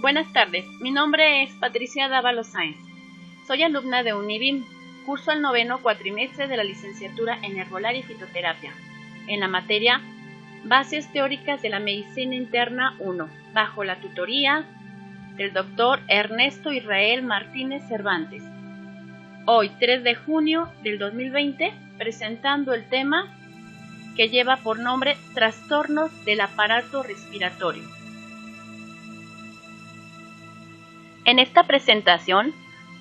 Buenas tardes, mi nombre es Patricia Dávalos Sáenz. Soy alumna de Univim, curso el 9º cuatrimestre de la licenciatura en Herbolaria y Fitoterapia, en la materia Bases Teóricas de la Medicina Interna 1, bajo la tutoría del doctor Ernesto Israel Martínez Cervantes. Hoy, 3 de junio del 2020, presentando el tema que lleva por nombre Trastornos del aparato respiratorio. En esta presentación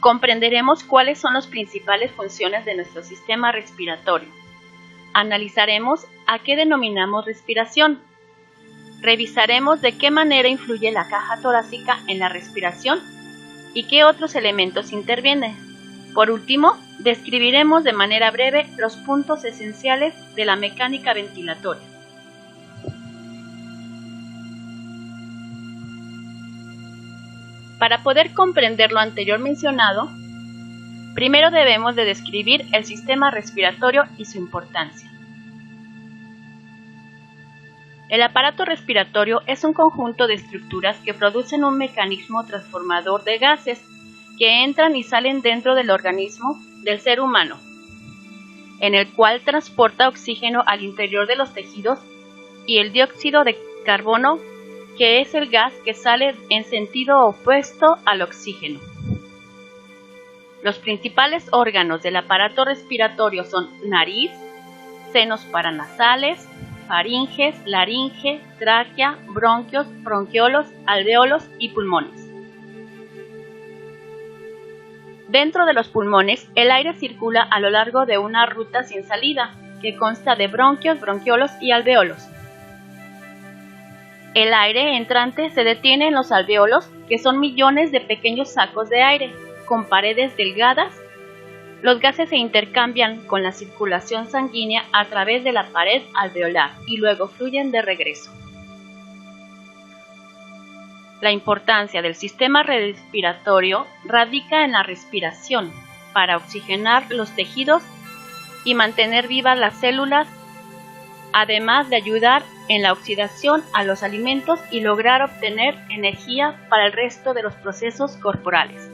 comprenderemos cuáles son las principales funciones de nuestro sistema respiratorio. Analizaremos a qué denominamos respiración. Revisaremos de qué manera influye la caja torácica en la respiración y qué otros elementos intervienen. Por último, describiremos de manera breve los puntos esenciales de la mecánica ventilatoria. Para poder comprender lo anterior mencionado, primero debemos de describir el sistema respiratorio y su importancia. El aparato respiratorio es un conjunto de estructuras que producen un mecanismo transformador de gases que entran y salen dentro del organismo del ser humano, en el cual transporta oxígeno al interior de los tejidos y el dióxido de carbono, que es el gas que sale en sentido opuesto al oxígeno. Los principales órganos del aparato respiratorio son nariz, senos paranasales, faringes, laringe, tráquea, bronquios, bronquiolos, alvéolos y pulmones. Dentro de los pulmones, el aire circula a lo largo de una ruta sin salida, que consta de bronquios, bronquiolos y alvéolos. El aire entrante se detiene en los alvéolos, que son millones de pequeños sacos de aire, con paredes delgadas. Los gases se intercambian con la circulación sanguínea a través de la pared alveolar y luego fluyen de regreso. La importancia del sistema respiratorio radica en la respiración, para oxigenar los tejidos y mantener vivas las células, además de ayudar en la oxidación a los alimentos y lograr obtener energía para el resto de los procesos corporales.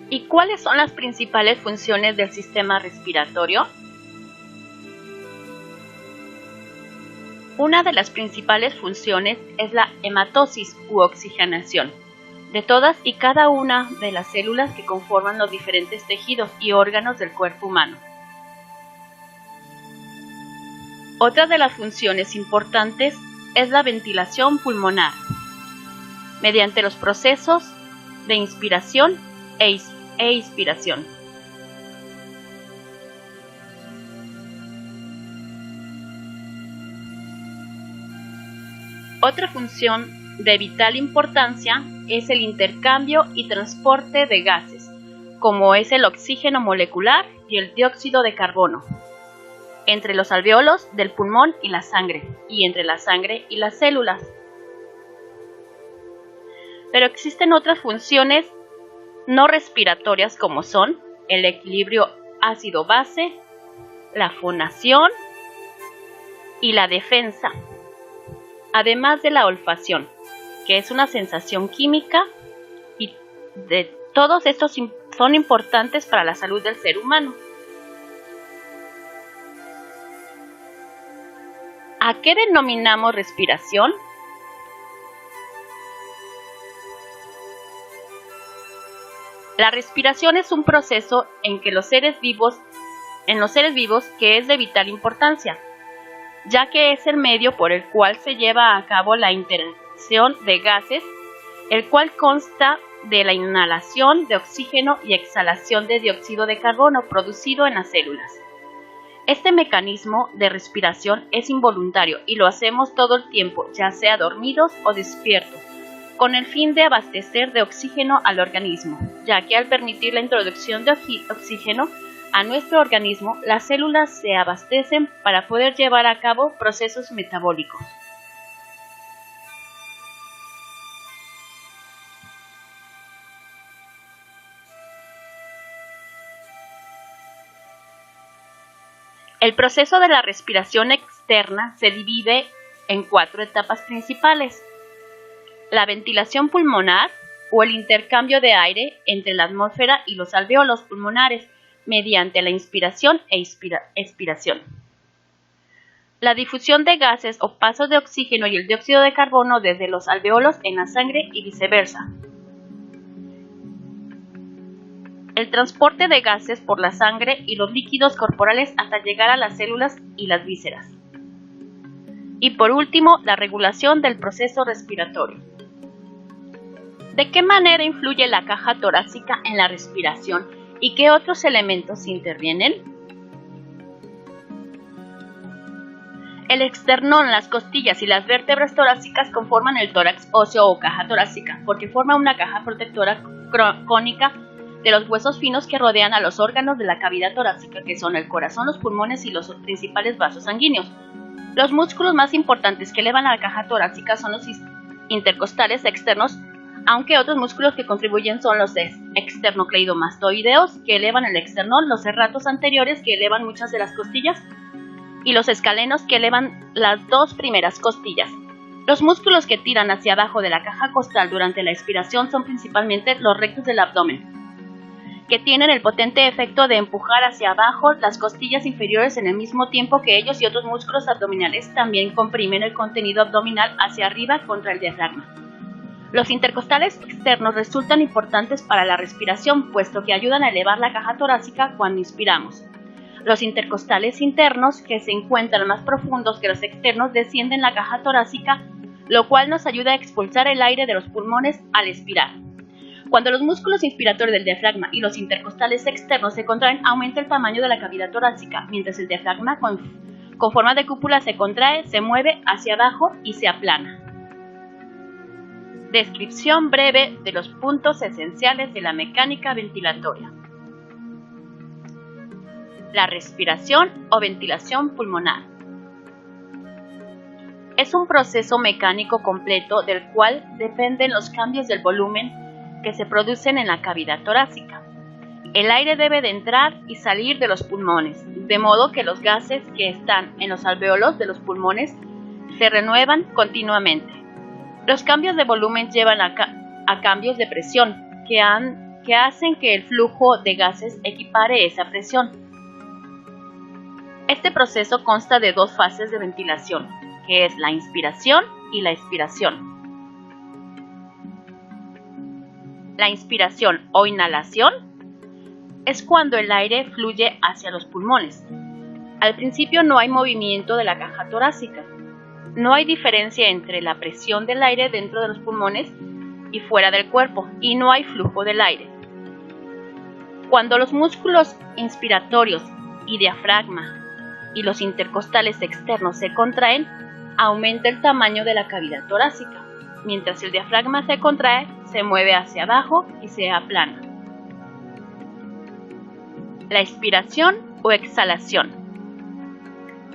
¿Y cuáles son las principales funciones del sistema respiratorio? Una de las principales funciones es la hematosis u oxigenación de todas y cada una de las células que conforman los diferentes tejidos y órganos del cuerpo humano. Otra de las funciones importantes es la ventilación pulmonar, mediante los procesos de inspiración e expiración. Otra función de vital importancia es el intercambio y transporte de gases, como es el oxígeno molecular y el dióxido de carbono, entre los alvéolos del pulmón y la sangre, y entre la sangre y las células. Pero existen otras funciones no respiratorias como son el equilibrio ácido-base, la fonación y la defensa, además de la olfacción, que es una sensación química, y de todos estos son importantes para la salud del ser humano. ¿A qué denominamos respiración? La respiración es un proceso en los seres vivos que es de vital importancia, ya que es el medio por el cual se lleva a cabo la interacción de gases, el cual consta de la inhalación de oxígeno y exhalación de dióxido de carbono producido en las células. Este mecanismo de respiración es involuntario y lo hacemos todo el tiempo, ya sea dormidos o despiertos, con el fin de abastecer de oxígeno al organismo, ya que al permitir la introducción de oxígeno a nuestro organismo, las células se abastecen para poder llevar a cabo procesos metabólicos. El proceso de la respiración externa se divide en 4 etapas principales, la ventilación pulmonar o el intercambio de aire entre la atmósfera y los alvéolos pulmonares mediante la inspiración e expiración. La difusión de gases o pasos de oxígeno y el dióxido de carbono desde los alvéolos en la sangre y viceversa. El transporte de gases por la sangre y los líquidos corporales hasta llegar a las células y las vísceras. Y por último, la regulación del proceso respiratorio. ¿De qué manera influye la caja torácica en la respiración y qué otros elementos intervienen? El esternón, las costillas y las vértebras torácicas conforman el tórax óseo o caja torácica, porque forma una caja protectora cónica de los huesos finos que rodean a los órganos de la cavidad torácica, que son el corazón, los pulmones y los principales vasos sanguíneos. Los músculos más importantes que elevan a la caja torácica son los intercostales externos, aunque otros músculos que contribuyen son los externocleidomastoideos, que elevan el esternón, los serratos anteriores, que elevan muchas de las costillas, y los escalenos, que elevan las dos primeras costillas. Los músculos que tiran hacia abajo de la caja costal durante la expiración son principalmente los rectos del abdomen, que tienen el potente efecto de empujar hacia abajo las costillas inferiores en el mismo tiempo que ellos y otros músculos abdominales también comprimen el contenido abdominal hacia arriba contra el diafragma. Los intercostales externos resultan importantes para la respiración, puesto que ayudan a elevar la caja torácica cuando inspiramos. Los intercostales internos, que se encuentran más profundos que los externos, descienden la caja torácica, lo cual nos ayuda a expulsar el aire de los pulmones al expirar. Cuando los músculos inspiratorios del diafragma y los intercostales externos se contraen, aumenta el tamaño de la cavidad torácica, mientras el diafragma con forma de cúpula se contrae, se mueve hacia abajo y se aplana. Descripción breve de los puntos esenciales de la mecánica ventilatoria. La respiración o ventilación pulmonar. Es un proceso mecánico completo del cual dependen los cambios del volumen que se producen en la cavidad torácica. El aire debe de entrar y salir de los pulmones, de modo que los gases que están en los alvéolos de los pulmones se renuevan continuamente. Los cambios de volumen llevan a cambios de presión que hacen que el flujo de gases equipare esa presión. Este proceso consta de dos fases de ventilación, que es la inspiración y la expiración. La inspiración o inhalación es cuando el aire fluye hacia los pulmones. Al principio no hay movimiento de la caja torácica. No hay diferencia entre la presión del aire dentro de los pulmones y fuera del cuerpo, y no hay flujo del aire. Cuando los músculos inspiratorios y diafragma y los intercostales externos se contraen, aumenta el tamaño de la cavidad torácica. Mientras el diafragma se contrae, se mueve hacia abajo y se aplana. La expiración o exhalación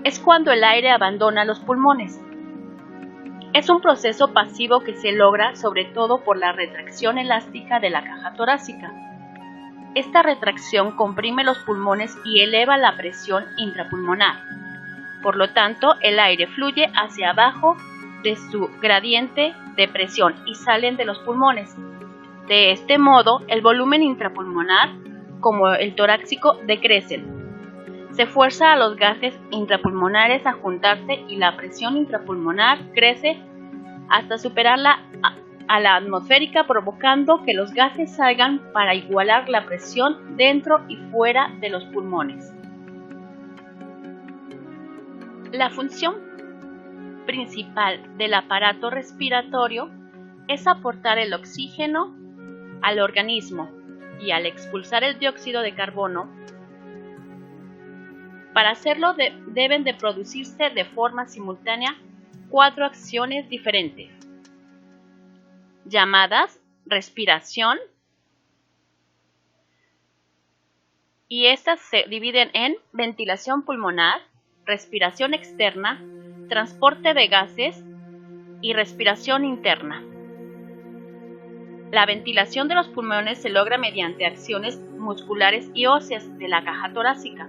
es cuando el aire abandona los pulmones. Es un proceso pasivo que se logra sobre todo por la retracción elástica de la caja torácica. Esta retracción comprime los pulmones y eleva la presión intrapulmonar. Por lo tanto, el aire fluye hacia abajo de su gradiente de presión y salen de los pulmones. De este modo, el volumen intrapulmonar, como el torácico, decrecen. Se fuerza a los gases intrapulmonares a juntarse y la presión intrapulmonar crece hasta superarla a la atmosférica, provocando que los gases salgan para igualar la presión dentro y fuera de los pulmones. La función principal del aparato respiratorio es aportar el oxígeno al organismo y al expulsar el dióxido de carbono. Para hacerlo deben de producirse de forma simultánea 4 acciones diferentes, llamadas respiración, y estas se dividen en ventilación pulmonar, respiración externa, transporte de gases y respiración interna. La ventilación de los pulmones se logra mediante acciones musculares y óseas de la caja torácica.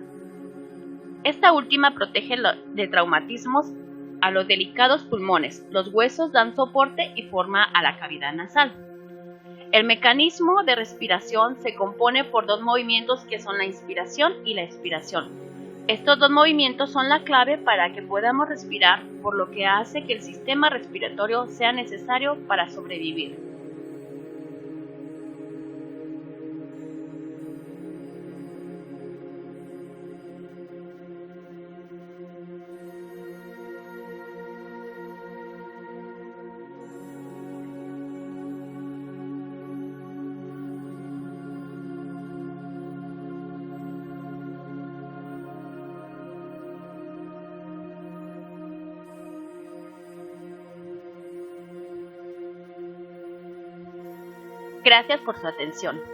Esta última protege de traumatismos a los delicados pulmones. Los huesos dan soporte y forma a la cavidad nasal. El mecanismo de respiración se compone por dos movimientos que son la inspiración y la expiración. Estos dos movimientos son la clave para que podamos respirar, por lo que hace que el sistema respiratorio sea necesario para sobrevivir. Gracias por su atención.